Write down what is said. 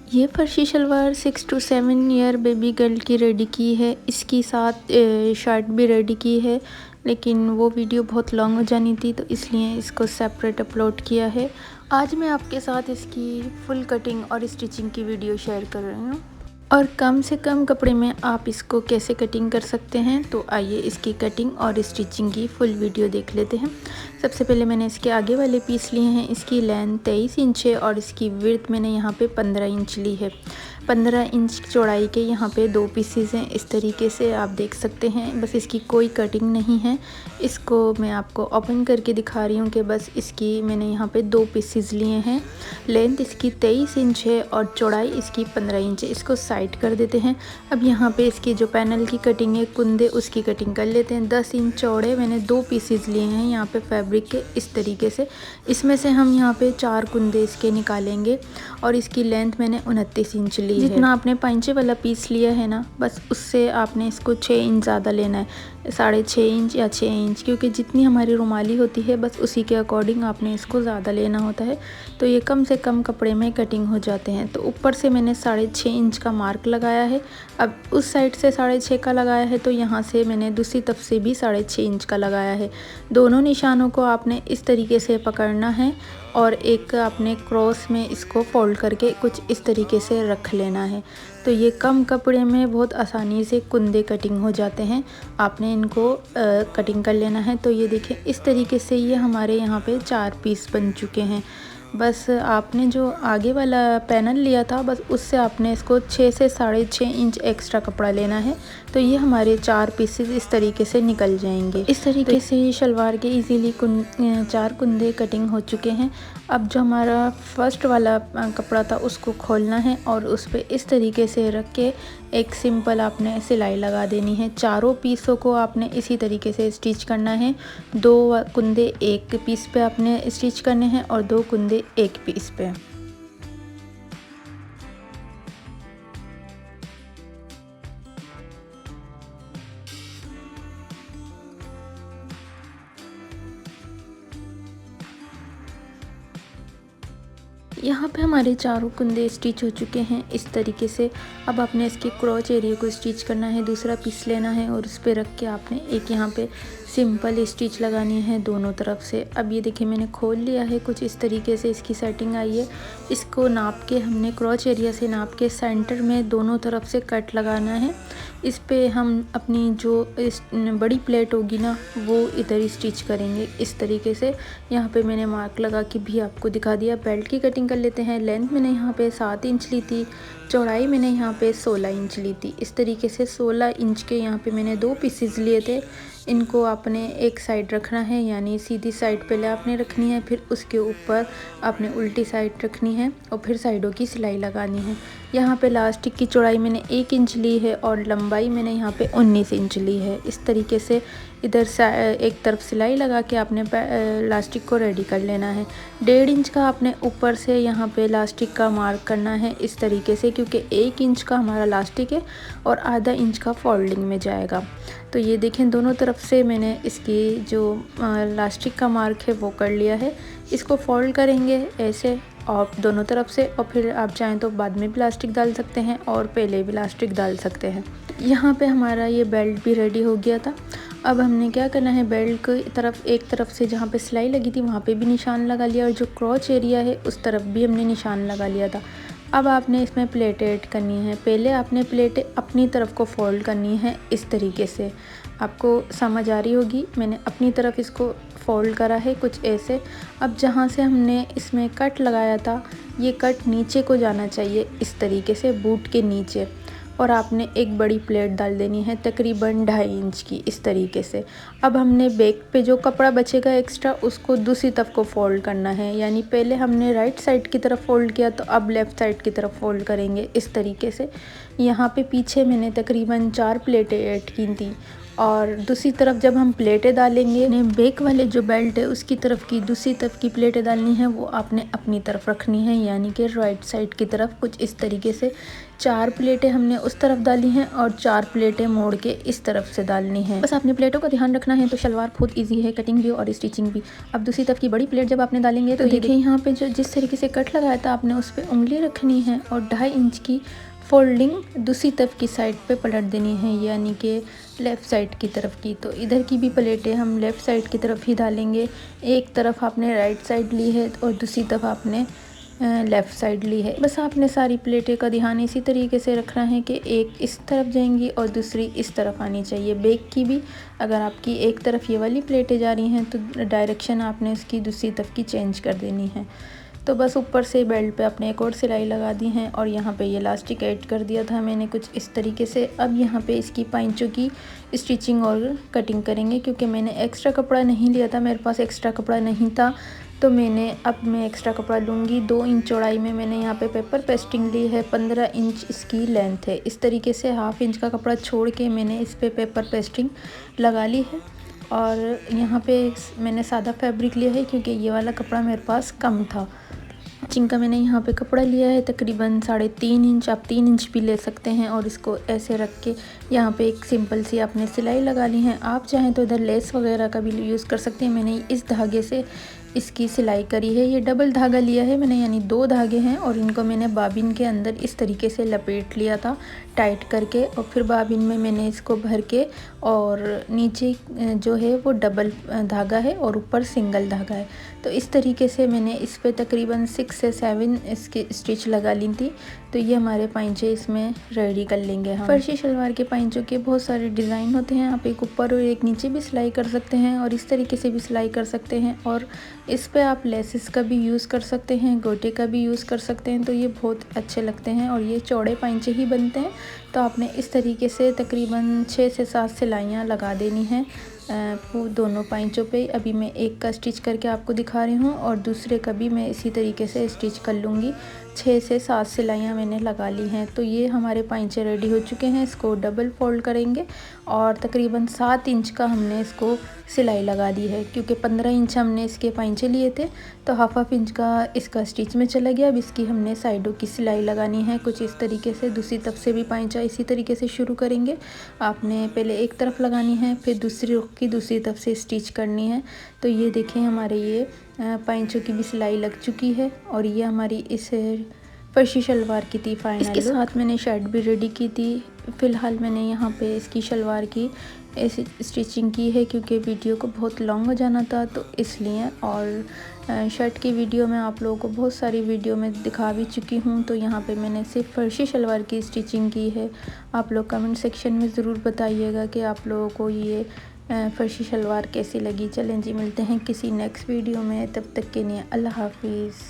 ये farshi salwar 6 to 7 year baby girl की ready की है। इसकी साथ शर्ट भी रेडी की है, लेकिन वो वीडियो बहुत लॉन्ग हो जानी थी तो इसलिए इसको सेपरेट अपलोड किया है। आज मैं आपके साथ इसकी फुल कटिंग और स्टिचिंग की वीडियो शेयर कर रही हूँ और कम से कम कपड़े में आप इसको कैसे कटिंग कर सकते हैं। तो आइए इसकी कटिंग और स्टिचिंग की फुल वीडियो देख लेते हैं। सबसे पहले मैंने इसके आगे वाले पीस लिए हैं। इसकी लेंथ 23 इंच है और इसकी विड्थ मैंने यहाँ पे 15 इंच ली है। 15 इंच चौड़ाई के यहाँ पे 2 पीसेस हैं। इस तरीके से आप देख सकते हैं। बस इसकी कोई कटिंग नहीं है। इसको मैं आपको ओपन करके दिखा रही हूँ कि बस इसकी मैंने यहाँ पे 2 पीसेस लिए हैं। लेंथ इसकी 23 इंच है और चौड़ाई इसकी 15 इंच है। इसको साइड कर देते हैं। अब यहाँ पे इसकी जो पैनल की कटिंग है, कुंदे, उसकी कटिंग कर लेते हैं। 10 इंच चौड़े मैंने 2 पीसेस लिए हैं यहाँ पे फैब्रिक के, इस तरीके से। इसमें से हम यहाँ पे 4 कुंदे इसके निकालेंगे और इसकी लेंथ मैंने 29 इंच ली है। जितना आपने पांचे वाला पीस लिया है ना, बस उससे आपने इसको 6 इंच ज़्यादा लेना है, 6.5 इंच या 6 इंच, क्योंकि जितनी हमारी रुमाली होती है बस उसी के अकॉर्डिंग आपने इसको ज़्यादा लेना होता है। तो ये कम से कम कपड़े में कटिंग हो जाते हैं। तो ऊपर से मैंने 6.5 इंच का मार्क लगाया है। अब उस साइड से 6.5 का लगाया है तो यहाँ से मैंने दूसरी तरफ से भी 6.5 इंच का लगाया है। दोनों निशानों को आपने इस तरीके से पकड़ना है और एक आपने क्रॉस में इसको फोल्ड करके कुछ इस तरीके से रख लेना है। तो ये कम कपड़े में बहुत आसानी से कुंदे कटिंग हो जाते हैं। आपने इनको कटिंग कर लेना है। तो ये देखें, इस तरीके से ये हमारे यहाँ पे 4 पीस बन चुके हैं। बस आपने जो आगे वाला पैनल लिया था, बस उससे आपने इसको 6 से 6.5 इंच एक्स्ट्रा कपड़ा लेना है। तो ये हमारे 4 पीसेस इस तरीके से निकल जाएंगे। इस तरीके से ही शलवार के इजीली 4 कुंदे कटिंग हो चुके हैं। अब जो हमारा फर्स्ट वाला कपड़ा था उसको खोलना है और उस पर इस तरीके से रख के एक सिंपल आपने सिलाई लगा देनी है। चारों पीसों को आपने इसी तरीके से स्टिच करना है। 2 कुंदे एक पीस पे आपने स्टिच करने हैं और 2 कुंदे एक पीस पे। यहाँ पे हमारे चारों कुंदे स्टिच हो चुके हैं इस तरीके से। अब आपने इसके क्रॉच एरिया को स्टिच करना है, दूसरा पीस लेना है और उस पर रख के आपने एक यहाँ पे सिंपल स्टिच लगानी है दोनों तरफ से। अब ये देखिए मैंने खोल लिया है, कुछ इस तरीके से इसकी सेटिंग आई है। इसको नाप के हमने क्रॉच एरिया से नाप के सेंटर में दोनों तरफ से कट लगाना है। इस पे हम अपनी जो बड़ी प्लेट होगी ना, वो इधर स्टिच करेंगे इस तरीके से। यहाँ पे मैंने मार्क लगा के भी आपको दिखा दिया। बेल्ट की कटिंग कर लेते हैं। लेंथ मैंने यहाँ पे 7 इंच ली थी, चौड़ाई मैंने यहाँ पे 16 इंच ली थी। इस तरीके से 16 इंच के यहाँ पे मैंने 2 पीसेस लिए थे। इनको आपने एक साइड रखना है, यानी सीधी साइड पहले आपने रखनी है, फिर उसके ऊपर आपने उल्टी साइड रखनी है और फिर साइडों की सिलाई लगानी है। यहाँ पे लास्टिक की चौड़ाई मैंने 1 इंच ली है और लंबाई मैंने यहाँ पे 19 इंच ली है। इस तरीके से इधर से एक तरफ सिलाई लगा के आपने लास्टिक को रेडी कर लेना है। 1.5 इंच का आपने ऊपर से यहाँ पे लास्टिक का मार्क करना है इस तरीके से, क्योंकि 1 इंच का हमारा लास्टिक है और आधा इंच का फोल्डिंग में जाएगा। तो ये देखें, दोनों तरफ से मैंने इसकी जो लास्टिक का मार्क है वो कर लिया है। इसको फोल्ड करेंगे ऐसे और दोनों तरफ से, और फिर आप चाहें तो बाद में भी इलास्टिक डाल सकते हैं और पहले भी इलास्टिक डाल सकते हैं। यहाँ पे हमारा ये बेल्ट भी रेडी हो गया था। अब हमने क्या करना है, बेल्ट की तरफ एक तरफ से जहाँ पे सिलाई लगी थी वहाँ पे भी निशान लगा लिया और जो क्रॉच एरिया है उस तरफ भी हमने निशान लगा लिया था। अब आपने इसमें प्लेटें ऐड करनी है। पहले आपने प्लेटें अपनी तरफ को फोल्ड करनी है इस तरीके से। आपको समझ आ रही होगी, मैंने अपनी तरफ इसको फोल्ड करा है कुछ ऐसे। अब जहाँ से हमने इसमें कट लगाया था, ये कट नीचे को जाना चाहिए इस तरीके से, बूट के नीचे। और आपने एक बड़ी प्लेट डाल देनी है तकरीबन 2.5 इंच की इस तरीके से। अब हमने बैक पे जो कपड़ा बचेगा एक्स्ट्रा, उसको दूसरी तरफ को फोल्ड करना है। यानी पहले हमने राइट साइड की तरफ फोल्ड किया तो अब लेफ़्ट साइड की तरफ फोल्ड करेंगे इस तरीके से। यहाँ पे पीछे मैंने तकरीबन 4 प्लेटें ऐड की थी और दूसरी तरफ जब हम प्लेटें डालेंगे, बैक वाले जो बेल्ट है उसकी तरफ की दूसरी तरफ की प्लेटें डालनी है वो आपने अपनी तरफ रखनी है, यानी कि राइट साइड की तरफ। कुछ इस तरीके से 4 प्लेटें हमने उस तरफ डाली हैं और 4 प्लेटें मोड़ के इस तरफ से डालनी है। बस आपने प्लेटों का ध्यान रखना है। तो शलवार बहुत इजी है, कटिंग भी और स्टिचिंग भी। अब दूसरी तरफ की बड़ी प्लेट जब आपने डालेंगे तो देखिए यहाँ पे जो जिस तरीके से कट लगाया था आपने उस पर उंगली रखनी है और 2.5 इंच की फोल्डिंग दूसरी तरफ की साइड पे पलट देनी है, यानी कि लेफ़्ट साइड की तरफ की। तो इधर की भी प्लेटें हम लेफ़्ट साइड की तरफ ही डालेंगे। एक तरफ आपने राइट साइड ली है और दूसरी तरफ आपने लेफ़्ट साइड ली है। बस आपने सारी प्लेटें का ध्यान इसी तरीके से रखना है कि एक इस तरफ जाएंगी और दूसरी इस तरफ आनी चाहिए। बैक की भी अगर आपकी एक तरफ ये वाली प्लेटें जा रही हैं तो डायरेक्शन आपने उसकी दूसरी तरफ की चेंज कर देनी है। तो बस ऊपर से बेल्ट पे आपने एक और सिलाई लगा दी है और यहाँ पे ये इलास्टिक ऐड कर दिया था मैंने कुछ इस तरीके से। अब यहाँ पे इसकी पाइंचों की स्टिचिंग और कटिंग करेंगे, क्योंकि मैंने एक्स्ट्रा कपड़ा नहीं लिया था, मेरे पास एक्स्ट्रा कपड़ा नहीं था। तो मैं एक्स्ट्रा कपड़ा लूँगी। 2 इंच चौड़ाई में मैंने यहाँ पे पेपर पेस्टिंग ली है, 15 इंच इसकी लेंथ है। इस तरीके से 1/2 इंच का कपड़ा छोड़ के मैंने इस पे पेपर पेस्टिंग लगा ली है। और यहाँ पे मैंने सादा फैब्रिक लिया है क्योंकि ये वाला कपड़ा मेरे पास कम था। स्टिचिंग का मैंने यहाँ पे कपड़ा लिया है तकरीबन 3.5 इंच, आप 3 इंच भी ले सकते हैं। और इसको ऐसे रख के यहाँ पे एक सिंपल सी आपने सिलाई लगा ली है। आप चाहें तो इधर लेस वगैरह का भी यूज़ कर सकते हैं। मैंने इस धागे से इसकी सिलाई करी है। ये डबल धागा लिया है मैंने, यानी 2 धागे हैं और इनको मैंने बाबिन के अंदर इस तरीके से लपेट लिया था टाइट करके। और फिर बाबिन में मैंने इसको भर के, और नीचे जो है वो डबल धागा है और ऊपर सिंगल धागा है। तो इस तरीके से मैंने इस पे तकरीबन 6 से 7 इसके स्टिच लगा ली थी। तो ये हमारे पाइंचे इसमें रेडी कर लेंगे हम। फर्शी शलवार के पाइंचों के बहुत सारे डिज़ाइन होते हैं। आप एक ऊपर और एक नीचे भी सिलाई कर सकते हैं और इस तरीके से भी सिलाई कर सकते हैं। और इस पे आप लेसेस का भी यूज़ कर सकते हैं, गोटे का भी यूज़ कर सकते हैं। तो ये बहुत अच्छे लगते हैं और ये चौड़े पाइंचे ही बनते हैं। तो आपने इस तरीके से तकरीबन 6 से 7 सिलाइयाँ लगा देनी हैं दोनों पाइंचों पे। अभी मैं एक का स्टिच करके आपको दिखा रही हूँ और दूसरे का भी मैं इसी तरीके से स्टिच कर लूँगी। 6 से 7 सिलाइयाँ मैंने लगा ली हैं। तो ये हमारे पाइंचे रेडी हो चुके हैं। इसको डबल फोल्ड करेंगे और तकरीबन 7 इंच का हमने इसको सिलाई लगा दी है, क्योंकि 15 इंच हमने इसके पाइंचे लिए थे तो 1/2 इंच का इसका स्टिच में चला गया। अब इसकी हमने साइडों की सिलाई लगानी है कुछ इस तरीके से। दूसरी तरफ से भी पाइंचा इसी तरीके से शुरू करेंगे। आपने पहले एक तरफ लगानी है, फिर दूसरी रुख की दूसरी तरफ से स्टिच करनी है। तो ये देखें हमारे ये पाइंचों की भी सिलाई लग चुकी है और ये हमारी इस फर्शी शलवार की थी फाइनल। इसके साथ मैंने शर्ट भी रेडी की थी। फ़िलहाल मैंने यहाँ पे इसकी शलवार की ऐसी स्टिचिंग की है क्योंकि वीडियो को बहुत लॉन्ग हो जाना था तो इसलिए। और शर्ट की वीडियो मैं आप लोगों को बहुत सारी वीडियो में दिखा भी चुकी हूँ। तो यहाँ पे मैंने सिर्फ फर्शी शलवार की स्टिचिंग की है। आप लोग कमेंट सेक्शन में ज़रूर बताइएगा कि आप लोगों को ये फर्शी शलवार कैसी लगी। चलें जी, मिलते हैं किसी नेक्स्ट वीडियो में, तब तक के लिए अल्लाह हाफिज़।